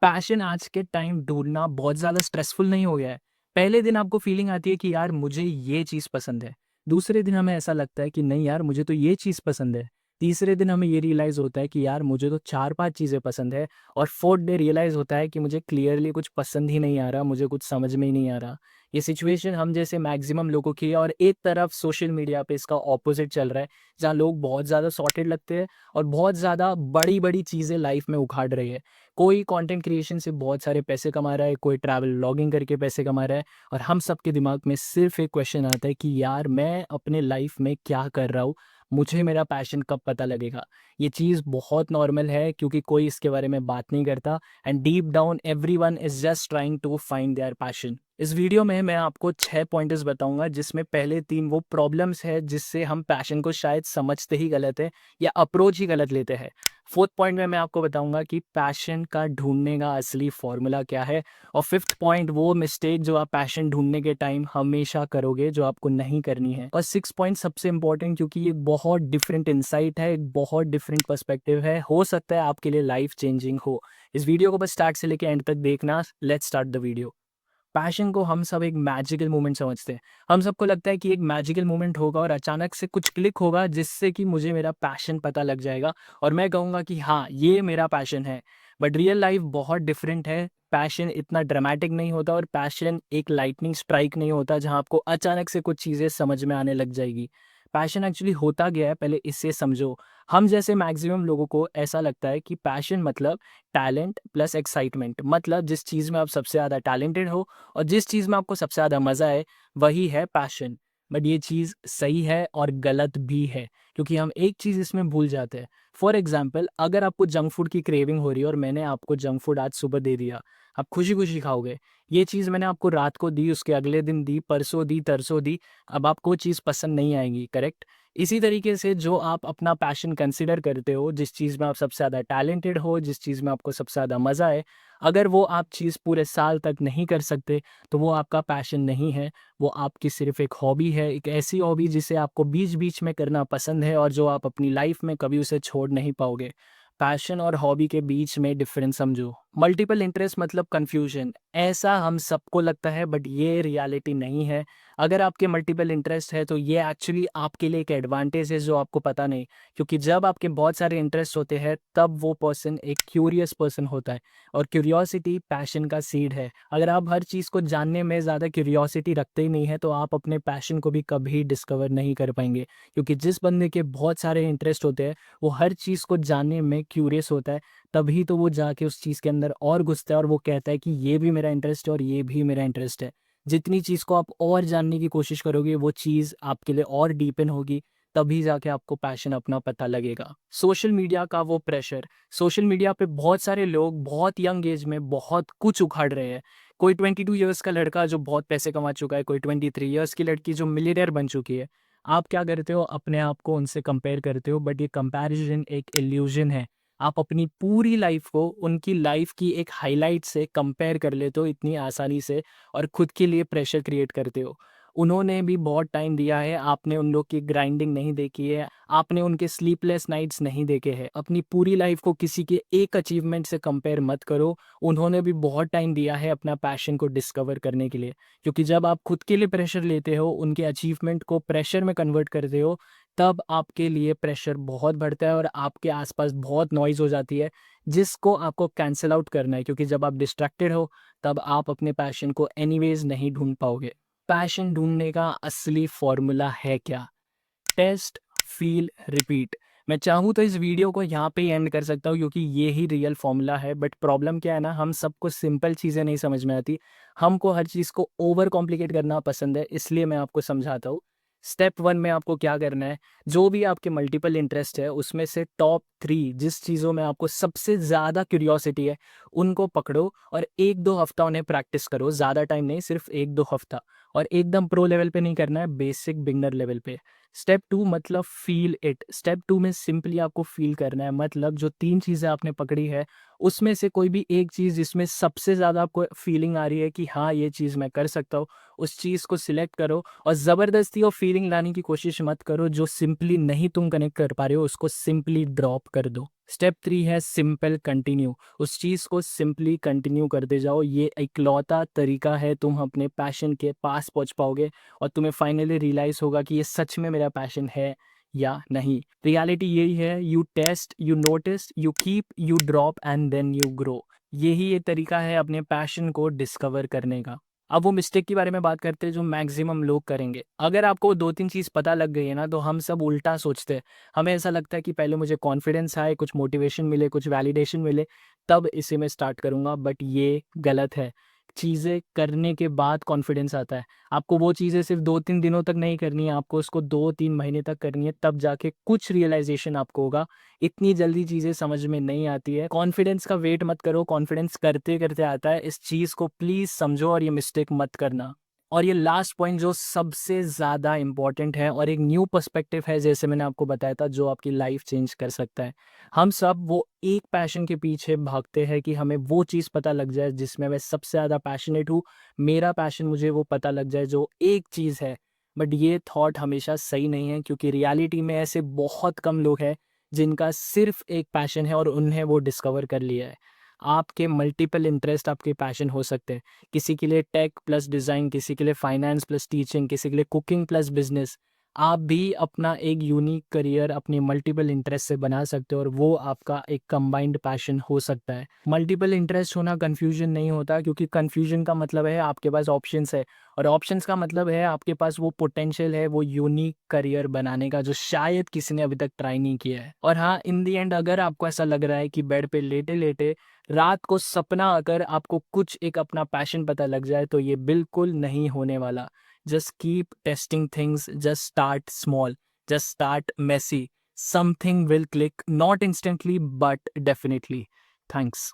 Passion आज के time ढूँढना बहुत ज़्यादा स्ट्रेसफुल नहीं हो गया है। पहले दिन आपको फीलिंग आती है कि यार मुझे ये चीज़ पसंद है। दूसरे दिन हमें ऐसा लगता है कि नहीं यार मुझे तो ये चीज़ पसंद है। तीसरे दिन हमें ये रियलाइज़ होता है कि यार मुझे तो 4-5 चीज़ें पसंद है और 4th डे रियलाइज़ होता है कि मुझे क्लियरली कुछ पसंद ही नहीं आ रहा, मुझे कुछ समझ में ही नहीं आ रहा। ये सिचुएशन हम जैसे मैक्सिमम लोगों की है और एक तरफ सोशल मीडिया पे इसका ऑपोज़िट चल रहा है, जहाँ लोग बहुत ज़्यादा सॉर्टेड लगते हैं और बहुत ज़्यादा बड़ी-बड़ी चीज़ें लाइफ़ में उखाड़ रहे हैं। कोई कंटेंट क्रिएशन से बहुत सारे पैसे कमा रहा है, कोई ट्रैवल व्लॉगिंग करके पैसे कमा रहा है और हम सबके दिमाग में सिर्फ़ एक क्वेश्चन आता है कि यार मैं अपने लाइफ़ में क्या कर रहा हूँ? मुझे मेरा पैशन कब पता लगेगा? ये चीज़ बहुत नॉर्मल है क्योंकि कोई इसके बारे में बात नहीं करता and deep down everyone is just trying to find their passion. इस वीडियो में मैं आपको 6 पॉइंटर्स बताऊँगा जिसमें पहले 3 वो प्रॉब्लम्स है जिससे हम पैशन को शायद समझते ही गलत है या अप्रोच ही गलत लेते हैं। 4th पॉइंट में मैं आपको बताऊँगा कि पैशन का ढूँढने का असली फ़ॉर्मूला क्या है और 5th पॉइंट वो मिस्टेक जो आप पैशन ढूँढने के टाइम हमेशा करोगे जो आपको नहीं करनी है। और 6th पॉइंट सबसे इम्पोर्टेंट क्योंकि ये बहुत डिफरेंट इनसाइट है, एक बहुत डिफरेंट पर्सपेक्टिव है, हो सकता है आपके लिए लाइफ़ चेंजिंग हो। इस वीडियो को बस स्टार्ट से लेके एंड तक देखना। Let's start the video. Passion को हम सब एक मैजिकल मोमेंट समझते हैं। हम सबको लगता है कि एक मैजिकल मोमेंट होगा और अचानक से कुछ क्लिक होगा जिससे कि मुझे मेरा पैशन पता लग जाएगा और मैं कहूँगा कि हाँ, ये मेरा पैशन है। बट रियल लाइफ़ बहुत डिफरेंट है। पैशन इतना ड्रामेटिक नहीं होता और पैशन एक लाइटनिंग स्ट्राइक नहीं होता जहाँ आपको अचानक से कुछ चीज़ें समझ में आने लग जाएगी। पैशन एक्चुअली होता क्या है पहले इसे समझो। हम जैसे मैक्सिमम लोगों को ऐसा लगता है कि पैशन मतलब टैलेंट प्लस एक्साइटमेंट, मतलब जिस चीज़ में आप सबसे ज़्यादा टैलेंटेड हो और जिस चीज़ में आपको सबसे ज़्यादा मज़ा आए, वही है पैशन। बट ये चीज़ सही है और गलत भी है, क्योंकि हम एक चीज़ इसमें भूल जाते हैं। फॉर एग्ज़ाम्पल अगर आपको जंक फूड की क्रेविंग हो रही है और मैंने आपको जंक फूड आज सुबह दे दिया, आप खुशी-खुशी खाओगे। ये चीज़ मैंने आपको रात को दी, उसके अगले दिन दी, परसों दी, तरसों दी, अब आपको वो चीज़ पसंद नहीं आएगी, करेक्ट? इसी तरीके से जो आप अपना पैशन कंसिडर करते हो, जिस चीज़ में आप सबसे ज़्यादा टैलेंटेड हो, जिस चीज़ में आपको सबसे ज़्यादा मज़ा आए, अगर वो आप चीज़ पूरे साल तक नहीं कर सकते, तो वो आपका पैशन नहीं है, वो आपकी सिर्फ़ एक हॉबी है, एक ऐसी हॉबी जिसे आपको बीच-बीच में करना पसंद है और जो आप अपनी लाइफ़ में कभी उसे छोड़ नहीं पाओगे। पैशन और हॉबी के बीच में डिफ़रेंस समझो। मल्टीपल इंटरेस्ट मतलब कन्फ्यूज़न, ऐसा हम सबको लगता है बट ये रियलिटी नहीं है। अगर आपके मल्टीपल इंटरेस्ट है तो ये एक्चुअली आपके लिए एक एडवांटेज है जो आपको पता नहीं, क्योंकि जब आपके बहुत सारे इंटरेस्ट होते हैं तब वो पर्सन एक क्यूरियस पर्सन होता है और क्यूरियोसिटी पैशन का सीड है। अगर आप हर चीज़ को जानने में ज़्यादा क्यूरियोसिटी रखते ही नहीं है तो आप अपने पैशन को भी कभी डिस्कवर नहीं कर पाएंगे, क्योंकि जिस बंदे के बहुत सारे इंटरेस्ट होते हैं वो हर चीज़ को जानने में क्यूरियस होता है, तभी तो वो जाके उस चीज़ के अंदर और घुसता है और वो कहता है कि ये भी मेरा इंटरेस्ट है और ये भी मेरा इंटरेस्ट है। जितनी चीज़ को आप और जानने की कोशिश करोगे, वो चीज़ आपके लिए और डीपेन होगी, तभी जाके आपको पैशन अपना पता लगेगा। सोशल मीडिया का वो प्रेशर, सोशल मीडिया पे बहुत सारे लोग बहुत यंग एज में बहुत कुछ उखाड़ रहे हैं। कोई 22 इयर्स का लड़का जो बहुत पैसे कमा चुका है, कोई 23 इयर्स की लड़की जो मिलियनेयर बन चुकी है। आप क्या करते हो? अपने आप को उनसे कंपेयर करते हो, बट ये कंपैरिज़न एक इल्यूज़न है। आप अपनी पूरी लाइफ़ को उनकी लाइफ़ की एक हाइलाइट से कंपेयर कर लेते हो इतनी आसानी से और खुद के लिए प्रेशर क्रिएट करते हो। उन्होंने भी बहुत टाइम दिया है, आपने उन लोग की ग्राइंडिंग नहीं देखी है, आपने उनके स्लीपलेस नाइट्स नहीं देखे हैं। अपनी पूरी लाइफ़ को किसी के एक अचीवमेंट से कंपेयर मत करो। उन्होंने भी बहुत टाइम दिया है अपना पैशन को डिस्कवर करने के लिए। क्योंकि जब आप खुद के लिए प्रेशर लेते हो, उनके अचीवमेंट को प्रेशर में कन्वर्ट करते हो, तब आपके लिए प्रेशर बहुत बढ़ता है और आपके आसपास बहुत नॉइज़ हो जाती है, जिसको आपको कैंसल आउट करना है, क्योंकि जब आप डिस्ट्रैक्टेड हो, तब आप अपने पैशन को एनीवेज़ नहीं ढूँढ पाओगे। पैशन ढूँढने का असली फ़ॉर्मूला है क्या? Test, feel, repeat. मैं चाहूँ तो इस वीडियो को यहाँ पे ही एंड कर सकता हूँ, क्योंकि ये ही रियल फ़ॉर्मूला है, बट प्रॉब्लम क्या है ना, हम सबको सिंपल चीज़ें नहीं समझ में आती। हमको हर चीज़ को ओवर कॉम्प्लिकेट करना पसंद है, इसलिए मैं आपको समझाता हूँ। स्टेप 1 में आपको क्या करना है, जो भी आपके मल्टीपल इंटरेस्ट है, उसमें से टॉप 3 जिस चीज़ों में आपको सबसे ज़्यादा क्यूरियोसिटी है, उनको पकड़ो और 1-2 हफ़्ता उन्हें प्रैक्टिस करो। ज़्यादा टाइम नहीं, सिर्फ़ 1-2 हफ़्ता, और एकदम प्रो लेवल पे नहीं करना है, बेसिक बिगिनर लेवल पे। स्टेप 2 मतलब फ़ील इट। स्टेप 2 में सिंपली आपको फ़ील करना है, मतलब जो 3 चीज़ें आपने पकड़ी है, उसमें से कोई भी एक चीज़ जिसमें सबसे ज़्यादा आपको फ़ीलिंग आ रही है कि हाँ, ये चीज़ मैं कर सकता हूँ, उस चीज़ को सिलेक्ट करो और ज़बरदस्ती वो फ़ीलिंग लाने की कोशिश मत करो। जो सिंपली नहीं तुम कनेक्ट कर पा रहे हो, उसको सिंपली ड्रॉप कर दो। स्टेप 3 है सिंपल कंटिन्यू। उस चीज़ को सिंपली कंटिन्यू करते जाओ। ये इकलौता तरीका है तुम अपने पैशन के पास पहुंच पाओगे और तुम्हें फाइनली रियलाइज़ होगा कि ये सच में मेरा पैशन है या नहीं। रियलिटी यही है, you test, you notice, you keep, you drop and then you grow. यही ये तरीका है अपने पैशन को डिस्कवर करने का। अब वो मिस्टेक के बारे में बात करते हैं जो मैक्सिमम लोग करेंगे। अगर आपको 2-3 चीज़ पता लग गई है ना, तो हम सब उल्टा सोचते हैं। हमें ऐसा लगता है कि पहले मुझे कॉन्फिडेंस आए, कुछ मोटिवेशन मिले, कुछ वैलिडेशन मिले, तब इसे मैं स्टार्ट करूँगा, बट ये गलत है। चीज़ें करने के बाद कॉन्फिडेंस आता है। आपको वो चीज़ें सिर्फ़ 2-3 दिनों तक नहीं करनी है, आपको उसको 2-3 महीने तक करनी है, तब जाके कुछ रियलाइज़ेशन आपको होगा। इतनी जल्दी चीज़ें समझ में नहीं आती है। कॉन्फिडेंस का वेट मत करो, कॉन्फिडेंस करते-करते आता है। इस चीज़ को प्लीज़ समझो और ये मिस्टेक मत करना। और ये लास्ट पॉइंट जो सबसे ज़्यादा इम्पोर्टेंट है और एक न्यू पर्सपेक्टिव है, जैसे मैंने आपको बताया था, जो आपकी लाइफ़ चेंज कर सकता है। हम सब वो एक पैशन के पीछे भागते हैं कि हमें वो चीज़ पता लग जाए जिसमें मैं सबसे ज़्यादा पैशनेट हूँ। मेरा पैशन मुझे वो पता लग जाए जो एक चीज़ है। बट ये थॉट हमेशा सही नहीं है, क्योंकि रियलिटी में ऐसे बहुत कम लोग हैं जिनका सिर्फ़ एक पैशन है और उन्हें वो डिस्कवर कर लिया है। आपके मल्टीपल इंटरेस्ट आपके पैशन हो सकते हैं। किसी के लिए टेक प्लस डिज़ाइन, किसी के लिए फाइनेंस प्लस टीचिंग, किसी के लिए कुकिंग प्लस बिज़नेस। आप भी अपना एक यूनिक करियर अपने मल्टीपल इंटरेस्ट से बना सकते हो और वो आपका एक कंबाइंड पैशन हो सकता है। मल्टीपल इंटरेस्ट होना कन्फ्यूजन नहीं होता, क्योंकि कन्फ्यूजन का मतलब है आपके पास ऑप्शंस है और ऑप्शंस का मतलब है आपके पास वो पोटेंशियल है, वो यूनिक करियर बनाने का, जो शायद किसी ने अभी तक ट्राई नहीं किया है। और हाँ, इन द एंड अगर आपको ऐसा लग रहा है कि बेड पे लेटे-लेटे रात को सपना आकर आपको कुछ एक अपना पैशन पता लग जाए, तो ये बिल्कुल नहीं होने वाला। Just keep testing things, just start small, just start messy. Something will click, not instantly but definitely. Thanks.